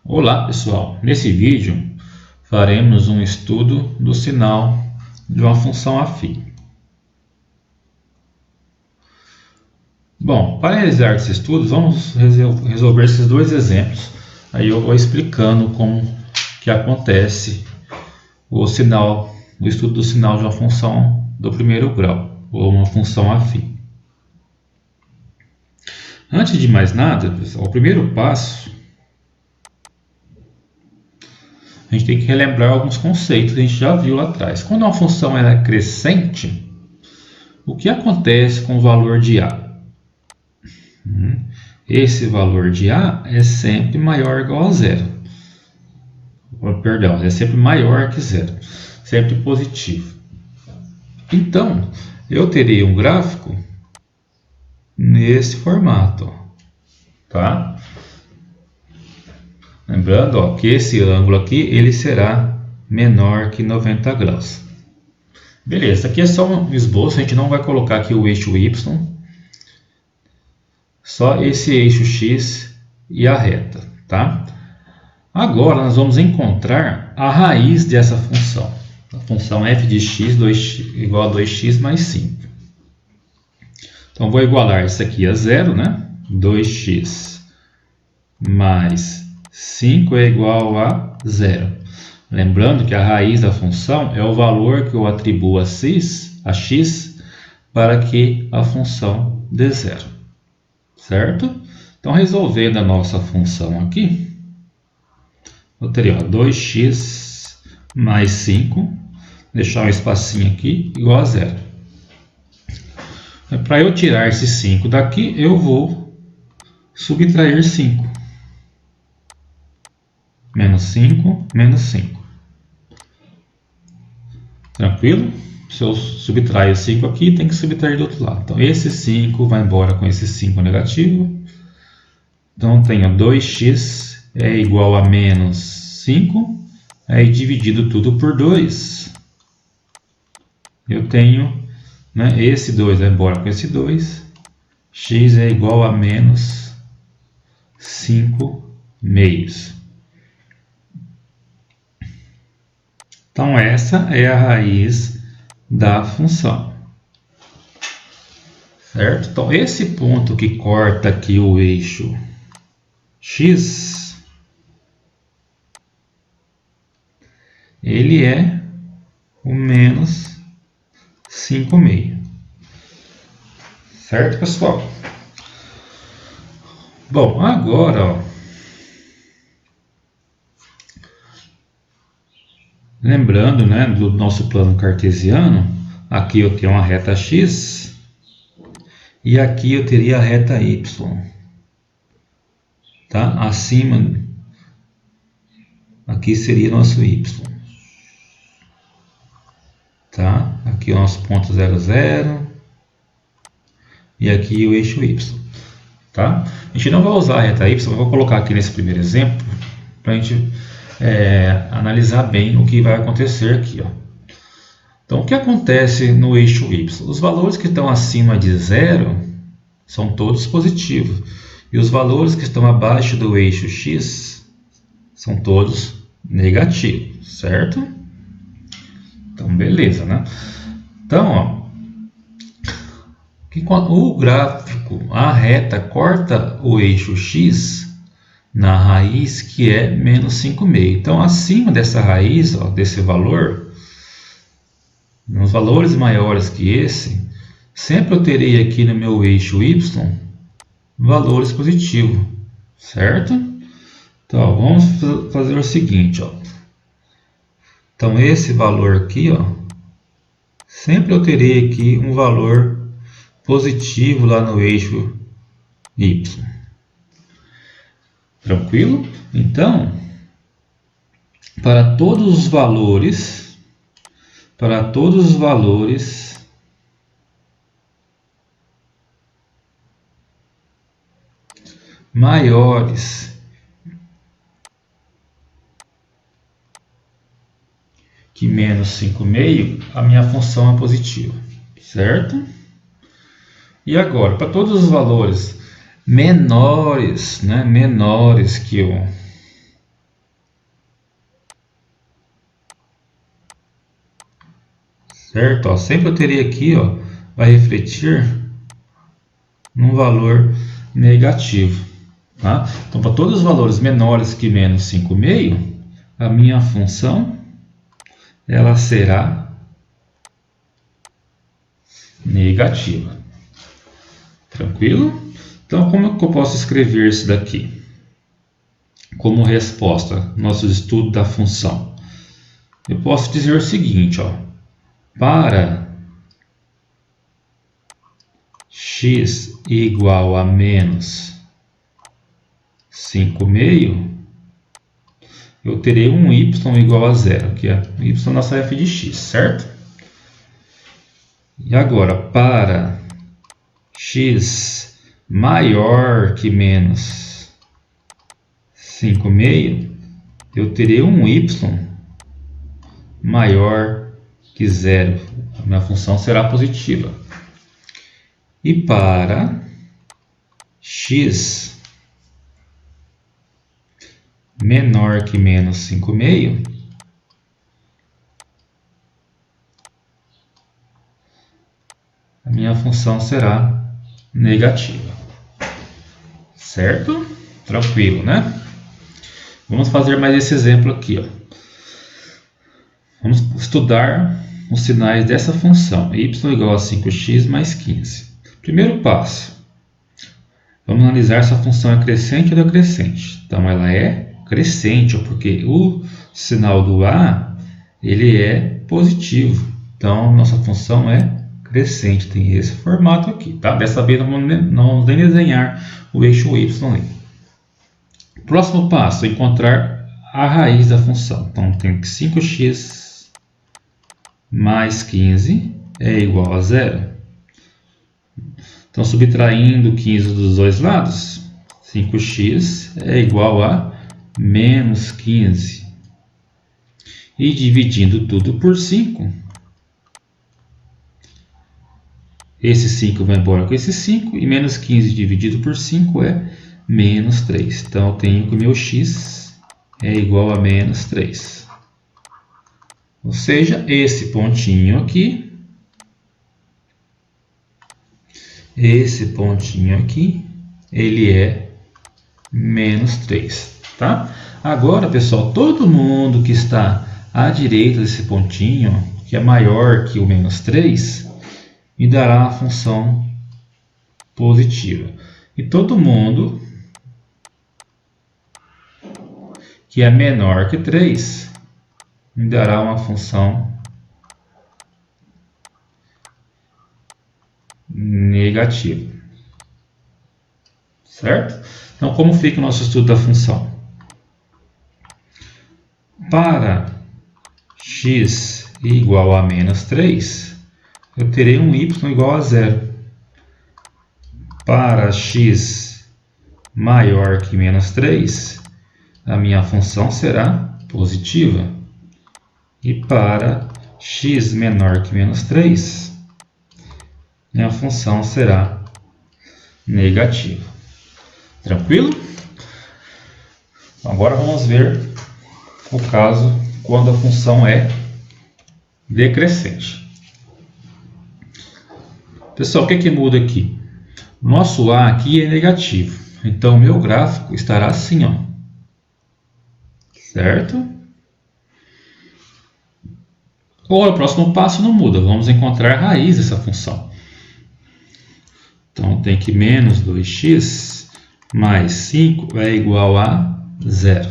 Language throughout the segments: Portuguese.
Olá pessoal, nesse vídeo faremos um estudo do sinal de uma função afim. Bom, para realizar esse estudo vamos resolver esses dois exemplos. Aí eu vou explicando como que acontece o estudo do sinal de uma função do primeiro grau, ou uma função afim. Antes de mais nada, pessoal, o primeiro passo, a gente tem que relembrar alguns conceitos que a gente já viu lá atrás. Quando uma função é crescente, o que acontece com o valor de A? Esse valor de A é sempre maior ou igual a zero. Perdão, é sempre maior que zero. Sempre positivo. Então, eu terei um gráfico nesse formato. Tá? Lembrando que esse ângulo aqui ele será menor que 90 graus. Beleza, aqui é só um esboço, a gente não vai colocar aqui o eixo Y, só esse eixo X e a reta, tá? Agora nós vamos encontrar a raiz dessa função, a função f de x igual a 2x mais 5. Então vou igualar isso aqui a zero, né? 2x mais 5 é igual a zero. Lembrando que a raiz da função é o valor que eu atribuo a x para que a função dê zero. Certo? Então, resolvendo a nossa função aqui, eu teria 2x mais 5, deixar um espacinho aqui, igual a zero. Para eu tirar esse 5 daqui, eu vou subtrair 5. Menos 5, menos 5. Tranquilo? Se eu subtrair o 5 aqui, tem que subtrair do outro lado. Então, esse 5 vai embora com esse 5 negativo. Então, tenho 2x é igual a menos 5. Aí, dividido tudo por 2. Eu tenho, né, esse 2 vai embora com esse 2. X é igual a menos 5 meios. Então, essa é a raiz da função. Certo? Então, esse ponto que corta aqui o eixo x, ele é o menos 5 meio. Certo, pessoal? Bom, agora, lembrando, né, do nosso plano cartesiano, aqui eu tenho uma reta x e aqui eu teria a reta y. Tá? Acima, aqui seria nosso y. Tá? Aqui o nosso ponto 0, 0. E aqui o eixo y. Tá? A gente não vai usar a reta y, eu vou colocar aqui nesse primeiro exemplo para a gente analisar bem o que vai acontecer aqui. Ó. Então, o que acontece no eixo y? Os valores que estão acima de 0 são todos positivos. E os valores que estão abaixo do eixo x são todos negativos, certo? Então, beleza, né? Então, o gráfico, a reta corta o eixo x na raiz que é menos 5 meio. Então, acima dessa raiz, desse valor, nos valores maiores que esse, sempre eu terei aqui no meu eixo y valores positivos, certo? Então, vamos fazer o seguinte, ó. Então, esse valor aqui, ó, sempre eu terei aqui um valor positivo lá no eixo y. Tranquilo? Então, para todos os valores maiores que menos 5 meio, a minha função é positiva, certo? E agora, para todos os valores menores, né, menores que o certo? Ó, sempre eu teria aqui, ó, vai refletir num valor negativo, tá? Então, para todos os valores menores que menos 5,5, a minha função ela será negativa. Tranquilo? Então, como é que eu posso escrever isso daqui? Como resposta, nosso estudo da função. Eu posso dizer o seguinte, ó, para x igual a menos 5,5, eu terei um y igual a zero, que é y nossa f de x, certo? E agora, para x maior que menos 5,5, eu terei um y maior que zero. A minha função será positiva. E para x menor que menos 5,5, a minha função será negativa. Certo? Tranquilo, né? Vamos fazer mais esse exemplo aqui, ó. Vamos estudar os sinais dessa função, y igual a 5x mais 15. Primeiro passo, vamos analisar se a função é crescente ou decrescente. Então, ela é crescente, porque o sinal do A ele é positivo. Então, nossa função é crescente, tem esse formato aqui. Tá? Dessa vez, não vamos nem desenhar o eixo y ali. Próximo passo, encontrar a raiz da função. Então, tem que 5x mais 15 é igual a zero. Então, subtraindo 15 dos dois lados, 5x é igual a menos 15. E dividindo tudo por 5, esse 5 vai embora com esse 5, e menos 15 dividido por 5 é menos 3. Então, eu tenho que o meu x é igual a menos 3. Ou seja, esse pontinho aqui, ele é menos 3, tá? Agora, pessoal, todo mundo que está à direita desse pontinho, que é maior que o menos 3, me dará a função positiva. E todo mundo que é menor que 3, me dará uma função negativa. Certo? Então, como fica o nosso estudo da função? Para x igual a menos 3, eu terei um y igual a zero. Para x maior que menos 3, a minha função será positiva. E para x menor que menos 3, minha função será negativa. Tranquilo? Agora vamos ver o caso quando a função é decrescente. Pessoal, o que muda aqui? Nosso A aqui é negativo. Então, o meu gráfico estará assim, ó. Certo? Agora, o próximo passo não muda. Vamos encontrar a raiz dessa função. Então, tem que menos 2x mais 5 é igual a 0.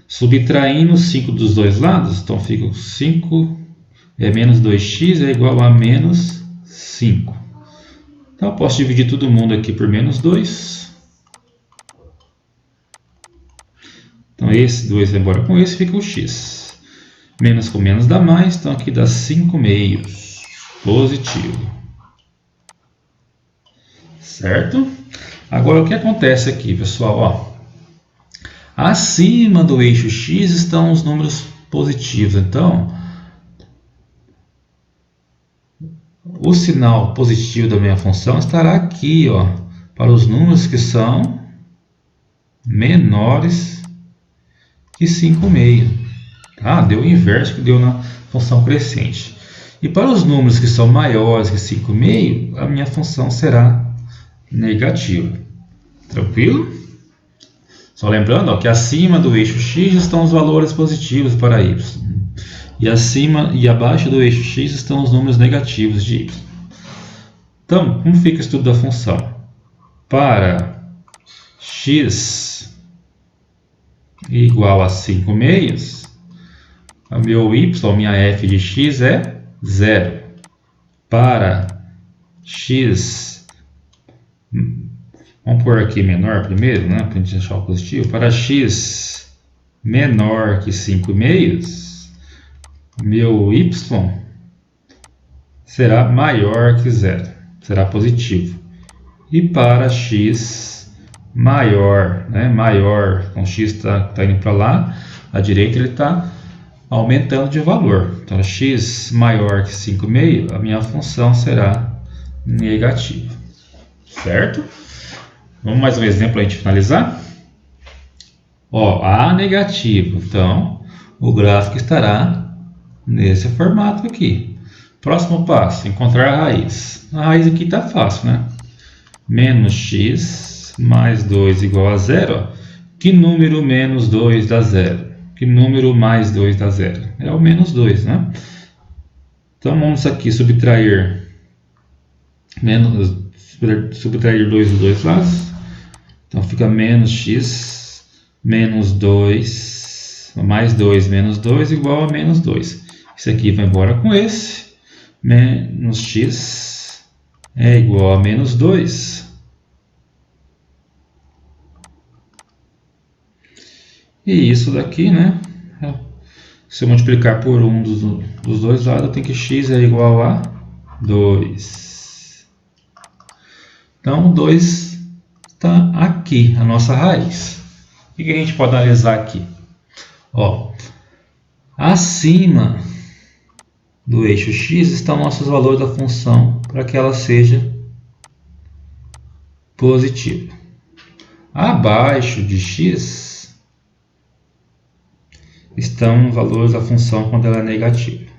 Subtraindo 5 dos dois lados, então fica 5 menos 2x é igual a menos 5. Então, eu posso dividir todo mundo aqui por menos 2. Então, esse 2 vai embora com esse, fica o x. Menos com menos dá mais, então aqui dá 5 meios. Positivo. Certo? Agora, o que acontece aqui, pessoal? Ó, acima do eixo x estão os números positivos. Então, o sinal positivo da minha função estará aqui, ó, para os números que são menores que 5,5. Tá? Deu o inverso que deu na função crescente. E para os números que são maiores que 5,5, a minha função será negativa. Tranquilo? Só lembrando, ó, que acima do eixo x estão os valores positivos para y. E acima e abaixo do eixo x estão os números negativos de y. Então, como fica o estudo da função? Para x igual a 5/2, o meu y, minha f de x é 0. Para x, vamos pôr aqui menor primeiro, né, para a gente achar o positivo. Para x menor que 5/2, meu y será maior que 0, será positivo. E para x maior, né, maior, então x está indo para lá, à direita ele está aumentando de valor. Então, x maior que 5/2, a minha função será negativa. Certo? Vamos mais um exemplo para a gente finalizar? Ó, A negativo. Então, o gráfico estará nesse formato aqui. Próximo passo, encontrar a raiz. A raiz aqui está fácil, né? Menos x mais 2 igual a 0. Ó. Que número menos 2 dá 0? Que número mais 2 dá 0? É o menos 2, né? Então, vamos aqui subtrair 2 dos dois lados. Então, fica menos x menos 2, mais 2 menos 2 igual a menos 2. Isso aqui vai embora com esse. Menos x é igual a menos 2. E isso daqui, né? Se eu multiplicar por um dos dois lados, eu tenho que x é igual a 2. Então, 2 está aqui, a nossa raiz. O que a gente pode analisar aqui? Ó, acima do eixo x estão nossos valores da função para que ela seja positiva. Abaixo de x estão os valores da função quando ela é negativa.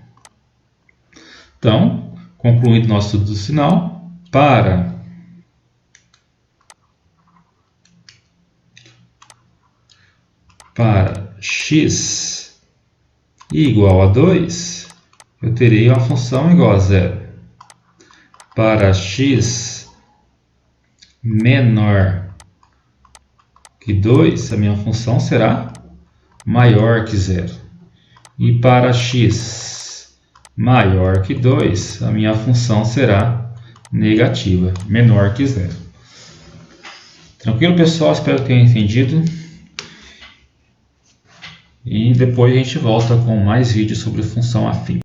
Então, concluindo nosso estudo do sinal, para x igual a 2, eu terei uma função igual a 0. Para x menor que 2, a minha função será maior que 0. E para x maior que 2, a minha função será negativa, menor que 0. Tranquilo, pessoal? Espero que tenham entendido. E depois a gente volta com mais vídeos sobre função afim.